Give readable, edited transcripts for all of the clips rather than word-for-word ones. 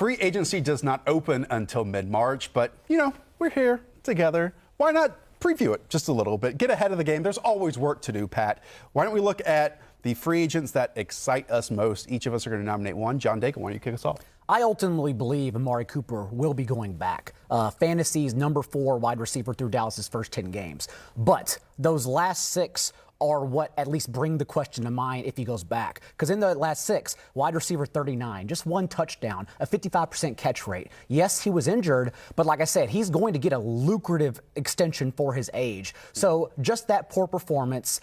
Free agency does not open until mid-March, but, we're here together. Why not preview it just a little bit? Get ahead of the game. There's always work to do, Pat. Why don't we look at the free agents that excite us most? Each of us are going to nominate one. John Dakin, why don't you kick us off? I ultimately believe Amari Cooper will be going back. Fantasy's number 4 wide receiver through Dallas's first 10 games. But those last 6 are what at least bring the question to mind if he goes back. Because in the last 6, wide receiver 39, just 1 touchdown, a 55% catch rate. Yes, he was injured, but like I said, he's going to get a lucrative extension for his age. So just that poor performance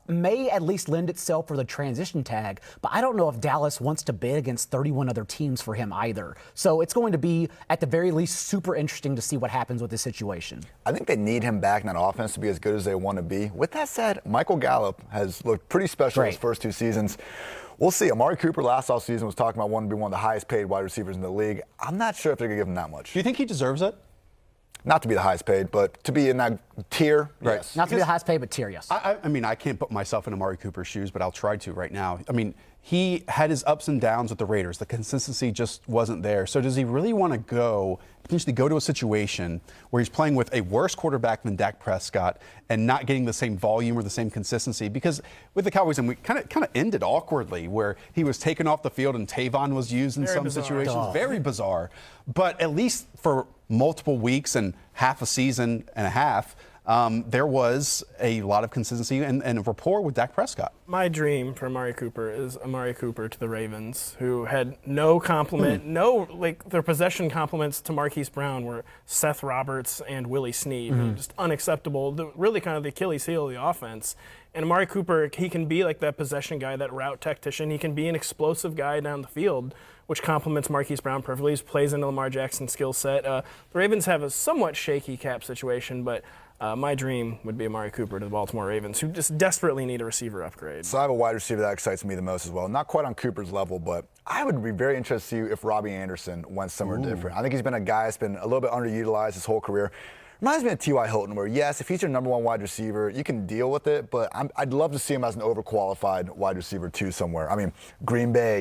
may at least lend itself for the transition tag, but I don't know if Dallas wants to bid against 31 other teams for him either. So it's going to be, at the very least, super interesting to see what happens with this situation. I think they need him back in that offense to be as good as they want to be. With that said, Michael Gallup has looked pretty special his first 2 seasons. We'll see. Amari Cooper last offseason was talking about wanting to be one of the highest paid wide receivers in the league. I'm not sure if they're going to give him that much. Do you think he deserves it? Not to be the highest paid, but to be in that tier, right. Yes. Not to be the highest paid, but tier, yes. I mean, I can't put myself in Amari Cooper's shoes, but I'll try to right now. I mean, he had his ups and downs with the Raiders. The consistency just wasn't there. So does he really want to potentially go to a situation where he's playing with a worse quarterback than Dak Prescott and not getting the same volume or the same consistency? Because with the Cowboys, and we kind of ended awkwardly where he was taken off the field and Tavon was used in some situations. Very bizarre. But at least for multiple weeks and half a season and a half, there was a lot of consistency and rapport with Dak Prescott. My dream for Amari Cooper is Amari Cooper to the Ravens, who had no compliment, their possession compliments to Marquise Brown were Seth Roberts and Willie Snead, just unacceptable, really kind of the Achilles heel of the offense. And Amari Cooper, he can be like that possession guy, that route tactician. He can be an explosive guy down the field, which complements Marquise Brown perfectly. He plays into Lamar Jackson's skill set. The Ravens have a somewhat shaky cap situation, but my dream would be Amari Cooper to the Baltimore Ravens, who just desperately need a receiver upgrade. So I have a wide receiver that excites me the most as well. Not quite on Cooper's level, but I would be very interested to see if Robby Anderson went somewhere different. I think he's been a guy that's been a little bit underutilized his whole career. Reminds me of T.Y. Hilton, where, yes, if he's your number 1 wide receiver, you can deal with it, but I'd love to see him as an overqualified wide receiver, too, somewhere. I mean, Green Bay,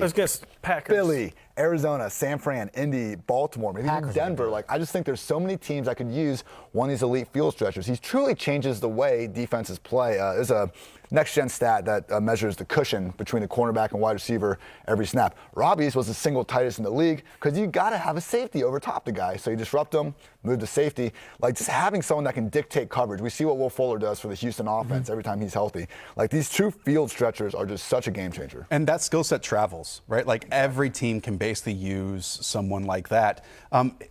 Packers, Philly, Arizona, San Fran, Indy, Baltimore, maybe even Denver. I just think there's so many teams that could use one of these elite field stretchers. He truly changes the way defenses play. There's a next-gen stat that measures the cushion between the cornerback and wide receiver every snap. Robby's was the single tightest in the league because you got to have a safety over top the guy. So you disrupt him, move to safety. Just having someone that can dictate coverage. We see what Will Fuller does for the Houston offense every time he's healthy. These true field stretchers are just such a game changer. And that skill set travels, right? Every team can basically use someone like that.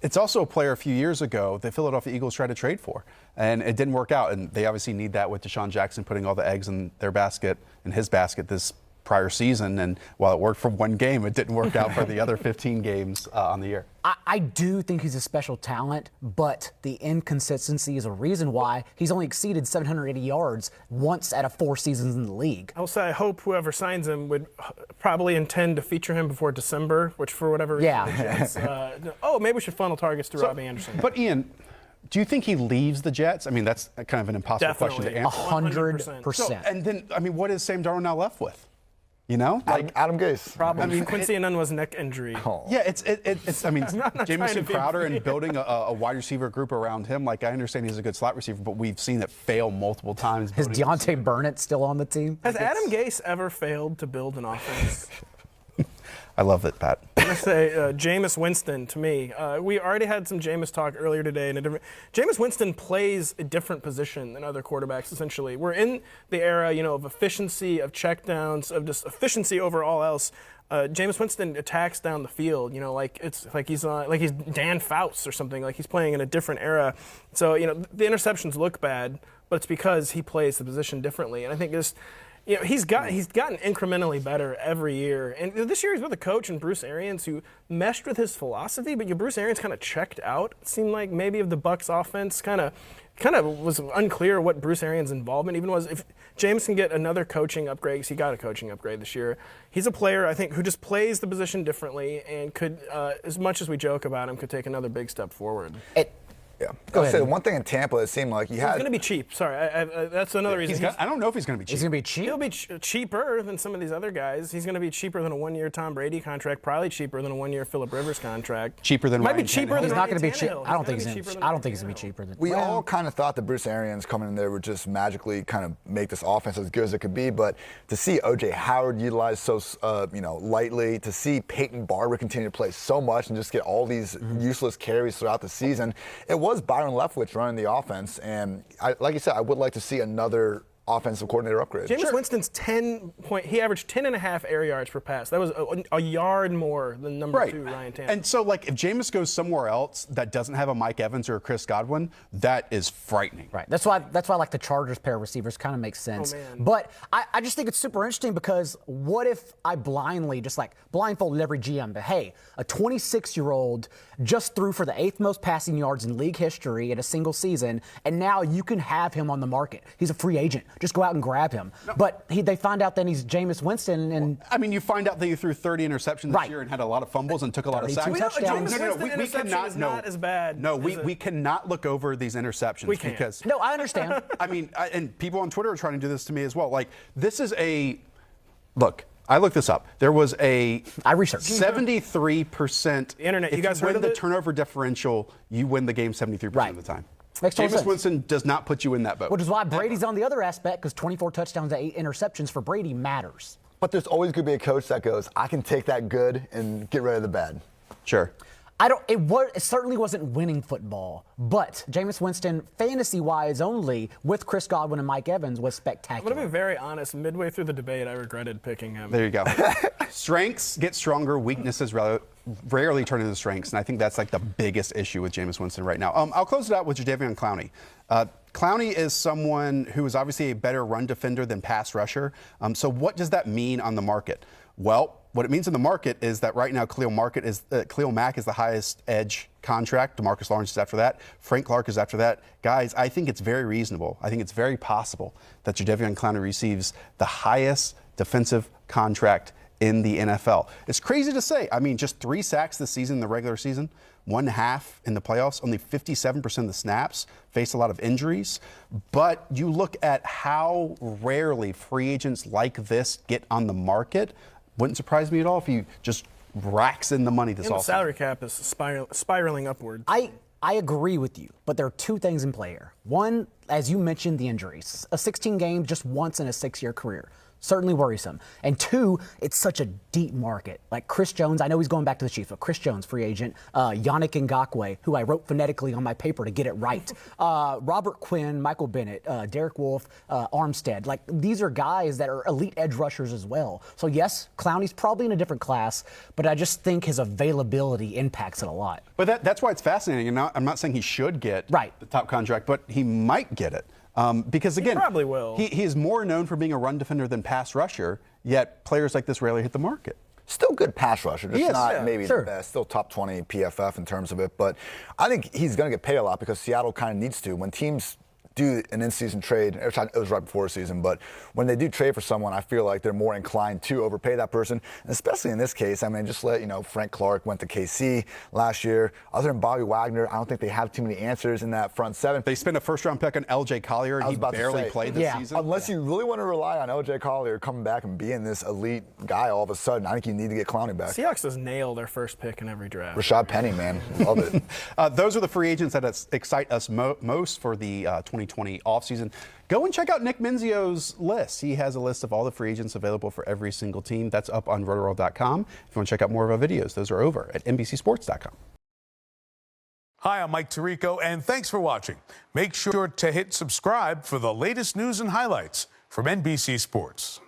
It's also a player a few years ago the Philadelphia Eagles tried to trade for, and it didn't work out. And they obviously need that with Deshaun Jackson putting all the eggs in their basket, in his basket this prior season. And while it worked for 1 game, it didn't work out for the other 15 games on the year. I do think he's a special talent, but the inconsistency is a reason why he's only exceeded 780 yards once out of 4 seasons in the league. I'll say I hope whoever signs him would probably intend to feature him before December, which for whatever reason, maybe we should funnel targets to Robby Anderson. But Ian, do you think he leaves the Jets? I mean, that's kind of an impossible question to answer. 100%. So, and then, what is Sam Darnold now left with? Adam Gase. Probably. Quincy Enunwa's neck injury. Yeah, it's Jamison Crowder and building a wide receiver group around him. I understand he's a good slot receiver, but we've seen it fail multiple times. Is Deontay Burnett still on the team? Has Adam Gase ever failed to build an offense? I love it, Pat. I'm going to say Jameis Winston to me. We already had some Jameis talk earlier today. Jameis Winston plays a different position than other quarterbacks, essentially. We're in the era, of efficiency, of checkdowns, of just efficiency over all else. Jameis Winston attacks down the field, it's like he's Dan Fouts or something, like he's playing in a different era. So, the interceptions look bad, but it's because he plays the position differently. And I think he's gotten incrementally better every year. And this year he's with a coach and Bruce Arians who meshed with his philosophy, but Bruce Arians kind of checked out. It seemed like maybe of the Bucs offense kind of was unclear what Bruce Arians' involvement even was. If James can get another coaching upgrade, because he got a coaching upgrade this year, he's a player, I think, who just plays the position differently and could, as much as we joke about him, could take another big step forward. Yeah. Go ahead. Say one thing in Tampa, it seemed like He's going to be cheap. Sorry, that's another reason. I don't know if he's going to be cheap. He's going to be cheap. He'll be cheaper than some of these other guys. He's going to be cheaper than a one-year Tom Brady contract, probably cheaper than a one-year Phillip Rivers contract. Cheaper than Might Ryan be cheaper Tannehill. than He's not going to be cheap. Tannehill. I don't think He's he's gonna I don't think he's going to be cheaper than. We all kind of thought that Bruce Arians coming in there would just magically kind of make this offense as good as it could be, but to see O.J. Howard utilized so lightly, to see Peyton Barber continue to play so much and just get all these useless carries throughout the season, it was Byron Leftwich running the offense, and like you said, I would like to see another offensive coordinator upgrade. Jameis Winston's he averaged 10.5 air yards per pass. That was a yard more than number 2 Ryan Tannehill. And so, like, if Jameis goes somewhere else that doesn't have a Mike Evans or a Chris Godwin, that is frightening. Right. That's why like the Chargers pair of receivers kind of makes sense. Oh, man. But I just think it's super interesting because what if I blindly just like blindfolded every GM that, hey, a 26-year-old just threw for the 8th most passing yards in league history in a single season, and now you can have him on the market. He's a free agent. Just go out and grab him. No. But they find out then he's Jameis Winston. And I mean, you find out that you threw 30 interceptions this year and had a lot of fumbles and took a lot of sacks. Touchdowns. We cannot. Is not as bad. No, we cannot look over these interceptions because. No, I understand. I mean, and people on Twitter are trying to do this to me as well. Like, this is look. I looked this up. There was I researched 73%. The internet. You guys heard of the it? turnover differential, you win the game 73% of the time. Makes total sense. Jameis Winston does not put you in that boat. Which is why Brady's on the other aspect, because 24 touchdowns to 8 interceptions for Brady matters. But there's always going to be a coach that goes, I can take that good and get rid of the bad. Sure. It certainly wasn't winning football, but Jameis Winston, fantasy-wise only, with Chris Godwin and Mike Evans, was spectacular. I'm going to be very honest. Midway through the debate, I regretted picking him. There you go. Strengths get stronger, weaknesses rarely turn into strengths, and I think that's like the biggest issue with Jameis Winston right now. I'll close it out with Jadeveon Clowney. Clowney is someone who is obviously a better run defender than pass rusher. So what does that mean on the market? Well, what it means in the market is that right now Khalil Mack is the highest edge contract. DeMarcus Lawrence is after that. Frank Clark is after that. Guys, I think it's very reasonable. I think it's very possible that Jadeveon Clowney receives the highest defensive contract in the NFL. It's crazy to say. I mean, just 3 sacks this season in the regular season, 1.5 in the playoffs, only 57% of the snaps, faced a lot of injuries. But you look at how rarely free agents like this get on the market. Wouldn't surprise me at all if he just racks in the money this offseason. The salary cap is spiraling upwards. I agree with you, but there are 2 things in play here. One, as you mentioned, the injuries. A 16 game just once in a 6-year career. Certainly worrisome. And 2, it's such a deep market. Like Chris Jones, I know he's going back to the Chiefs, but Chris Jones, free agent. Yannick Ngakoue, who I wrote phonetically on my paper to get it right. Robert Quinn, Michael Bennett, Derek Wolfe, Armstead. Like, these are guys that are elite edge rushers as well. So, yes, Clowney's probably in a different class, but I just think his availability impacts it a lot. But that's why it's fascinating. I'm not saying he should get the top contract, but he might get it. Because again, he probably will. He is more known for being a run defender than pass rusher, yet players like this rarely hit the market. Still good pass rusher, just not maybe sure. the best. Still top 20 PFF in terms of it. But I think he's going to get paid a lot because Seattle kind of needs to. When teams do an in-season trade, it was right before the season, but when they do trade for someone, I feel like they're more inclined to overpay that person, and especially in this case. I mean, just Frank Clark went to KC last year. Other than Bobby Wagner, I don't think they have too many answers in that front 7. They spent a first-round pick on L.J. Collier, and he barely played this season. Unless you really want to rely on L.J. Collier coming back and being this elite guy all of a sudden, I think you need to get Clowney back. Seahawks just nail their first pick in every draft. Rashad Penny, man. Love it. Those are the free agents that excite us most for the 2020 offseason. Go and check out Nick Menzio's list. He has a list of all the free agents available for every single team. That's up on Rotoworld.com. If you want to check out more of our videos, those are over at NBCSports.com. Hi, I'm Mike Tirico, and thanks for watching. Make sure to hit subscribe for the latest news and highlights from NBC Sports.